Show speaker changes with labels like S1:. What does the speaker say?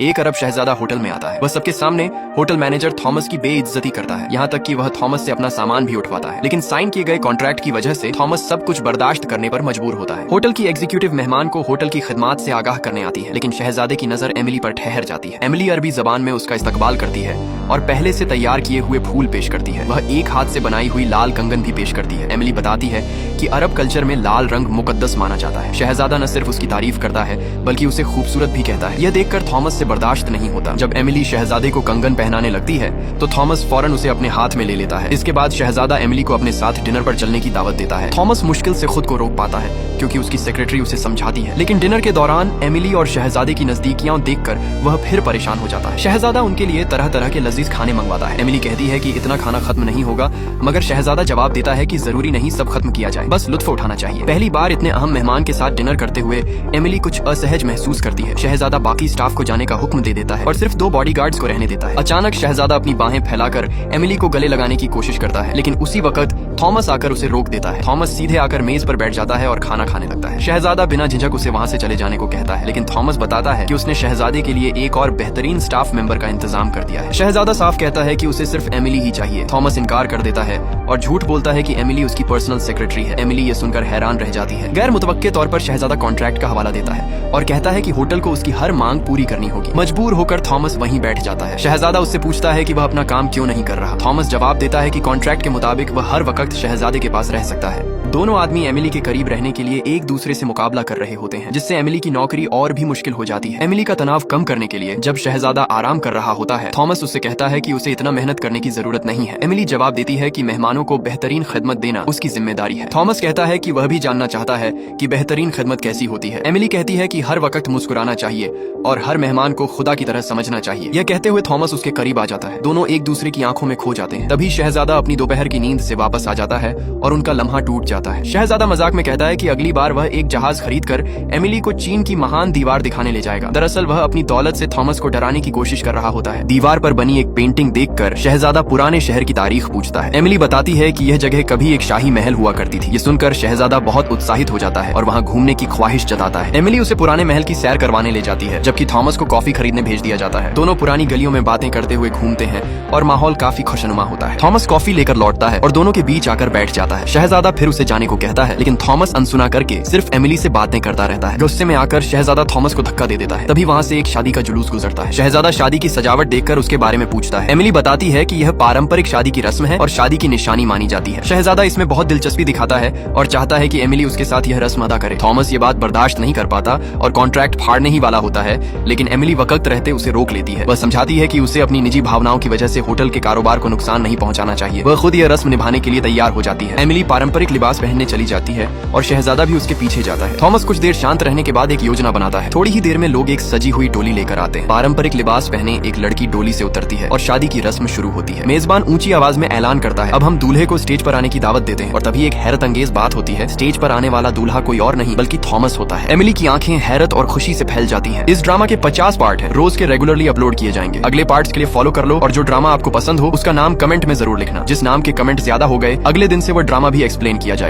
S1: एक अरब शहजादा होटल में आता है। वह सबके सामने होटल मैनेजर थॉमस की बेइज्जती करता है, यहाँ तक कि वह थॉमस से अपना सामान भी उठवाता है। लेकिन साइन किए गए कॉन्ट्रैक्ट की वजह से थॉमस सब कुछ बर्दाश्त करने पर मजबूर होता है। होटल की एग्जीक्यूटिव मेहमान को होटल की खिदमात से आगाह करने आती है, लेकिन शहजादे की नजर एमिली पर ठहर जाती है। एमिली अरबी जबान में उसका इस्तकबाल करती है और पहले से तैयार किए हुए फूल पेश करती है। वह एक हाथ से बनाई हुई लाल कंगन भी पेश करती है। एमिली बताती है कि अरब कल्चर में लाल रंग मुकद्दस माना जाता है। शहजादा न सिर्फ उसकी तारीफ करता है बल्कि उसे खूबसूरत भी कहता है। यह देखकर थॉमस से बर्दाश्त नहीं होता। जब एमिली शहजादे को कंगन पहनाने लगती है तो थॉमस फौरन उसे अपने हाथ में ले लेता है। इसके बाद शहजादा एमिली को अपने साथ डिनर पर चलने की दावत देता है। थॉमस मुश्किल से खुद को रोक पाता है क्योंकि उसकी सेक्रेटरी उसे समझाती है, लेकिन डिनर के दौरान एमिली और शहजादे की नजदीकियां देखकर वह फिर परेशान हो जाता है। शहजादा उनके लिए तरह तरह के लजीज खाने मंगवाता है। एमिली कहती है कि इतना खाना खत्म नहीं होगा, मगर शहजादा जवाब देता है कि जरूरी नहीं सब खत्म किया जाए, बस लुत्फ उठाना चाहिए। पहली बार इतने अहम मेहमान के साथ डिनर करते हुए एमिली कुछ असहज महसूस करती है। शहजादा बाकी स्टाफ को जाने का हुक्म दे देता है और सिर्फ 2 बॉडीगार्ड्स को रहने देता है। अचानक शहजादा अपनी बाहें फैलाकर एमिली को गले लगाने की कोशिश करता है, लेकिन उसी वक्त थॉमस आकर उसे रोक देता है। थॉमस सीधे आकर मेज पर बैठ जाता है और खाना खाने लगता है। शहजादा बिना झिझक उसे वहाँ से चले जाने को कहता है, लेकिन थॉमस बताता है कि उसने शहजादे के लिए एक और बेहतरीन स्टाफ मेंबर का इंतजाम कर दिया है। शहजादा साफ कहता है कि उसे सिर्फ एमिली ही चाहिए। थॉमस इनकार कर देता है और झूठ बोलता है कि एमिली उसकी पर्सनल सेक्रेटरी है। एमिली ये सुनकर हैरान रह जाती है। गैर मुतवक्के तौर पर शहजादा कॉन्ट्रैक्ट का हवाला देता है और कहता है कि होटल को उसकी हर मांग पूरी करनी होगी। मजबूर होकर थॉमस वहीं बैठ जाता है। शहजादा उससे पूछता है कि वह अपना काम क्यों नहीं कर रहा। थॉमस जवाब देता है कि कॉन्ट्रैक्ट के मुताबिक वह हर वक्त शहजादे के पास रह सकता है। दोनों आदमी एमिली के करीब रहने के लिए एक दूसरे से मुकाबला कर रहे होते हैं, जिससे एमिली की नौकरी और भी मुश्किल हो जाती है। एमिली का तनाव कम करने के लिए जब शहजादा आराम कर रहा होता है, थॉमस उससे कहता है कि उसे इतना मेहनत करने की जरूरत नहीं है। एमिली जवाब देती है कि मेहमानों को बेहतरीन खिदमत देना उसकी जिम्मेदारी है। थॉमस कहता है कि वह भी जानना चाहता है कि बेहतरीन खिदमत कैसी होती है। एमिली कहती है कि हर वक्त मुस्कुराना चाहिए और हर मेहमान को खुदा की तरह समझना चाहिए। यह कहते हुए थॉमस उसके करीब आ जाता है। दोनों एक दूसरे की आंखों में खो जाते हैं। तभी शहजादा अपनी दोपहर की नींद से वापस आ जाता है और उनका लम्हा टूट जाता है। शहजादा मजाक में कहता है कि अगली बार वह एक जहाज खरीदकर एमिली को चीन की महान दीवार दिखाने ले जाएगा। दरअसल वह अपनी दौलत से थॉमस को डराने की कोशिश कर रहा होता है। दीवार पर बनी एक पेंटिंग देखकर शहजादा पुराने शहर की तारीख पूछता है। एमिली बताती है कि यह जगह कभी एक शाही महल हुआ करती थी। ये सुनकर शहजादा बहुत उत्साहित हो जाता है और वहाँ घूमने की ख्वाहिश जताता है। एमिली उसे पुराने महल की सैर करवाने ले जाती है, जबकि थॉमस को कॉफी खरीदने भेज दिया जाता है। दोनों पुरानी गलियों में बातें करते हुए घूमते हैं और माहौल काफी खुशनुमा होता है। थॉमस कॉफी लेकर लौटता है और दोनों के बीच आकर बैठ जाता है। शहजादा फिर उसे जाने को कहता है, लेकिन थॉमस अनसुना करके सिर्फ एमिली से बातें करता रहता है। गुस्से में आकर शहजादा थॉमस को धक्का दे देता है। तभी वहाँ से एक शादी का जुलूस गुजरता है। शहजादा शादी की सजावट देखकर उसके बारे में पूछता है। एमिली बताती है कि यह पारंपरिक शादी की रस्म है और शादी की निशानी मानी जाती है। शहजादा इसमें बहुत दिलचस्पी दिखाता है और चाहता है कि एमिली उसके साथ यह रस्म अदा करे। थॉमस ये बात बर्दाश्त नहीं कर पाता और कॉन्ट्रैक्ट फाड़ने ही वाला होता है, लेकिन एमिली वक्त रहते उसे रोक लेती है। वह समझाती है कि उसे अपनी निजी भावनाओं की वजह से होटल के कारोबार को नुकसान नहीं पहुंचाना चाहिए। वह खुद यह रस्म निभाने के लिए तैयार हो जाती है। एमिली पारंपरिक लिबास पहनने चली जाती है और शहजादा भी उसके पीछे जाता है। थॉमस कुछ देर शांत रहने के बाद एक योजना बनाता है। थोड़ी ही देर में लोग एक सजी हुई डोली लेकर आते हैं। पारंपरिक लिबास पहने एक लड़की डोली से उतरती है और शादी की रस्म शुरू होती है। मेजबान ऊंची आवाज में ऐलान करता है, अब हम दूल्हे को स्टेज पर आने की दावत देते हैं। और तभी एक हैरत अंगेज बात होती है। स्टेज पर आने वाला दूल्हा कोई और नहीं बल्कि थॉमस होता है। एमिली की आंखें हैरत और खुशी से फैल जाती हैं। इस ड्रामा के 50 पार्ट हैं, रोज के रेगुलरली अपलोड किए जाएंगे। अगले पार्ट्स के लिए फॉलो कर लो और जो ड्रामा आपको पसंद हो उसका नाम कमेंट में जरूर लिखना। जिस नाम के कमेंट ज्यादा हो गए अगले दिन से वो ड्रामा भी एक्सप्लेन किया जाएगा।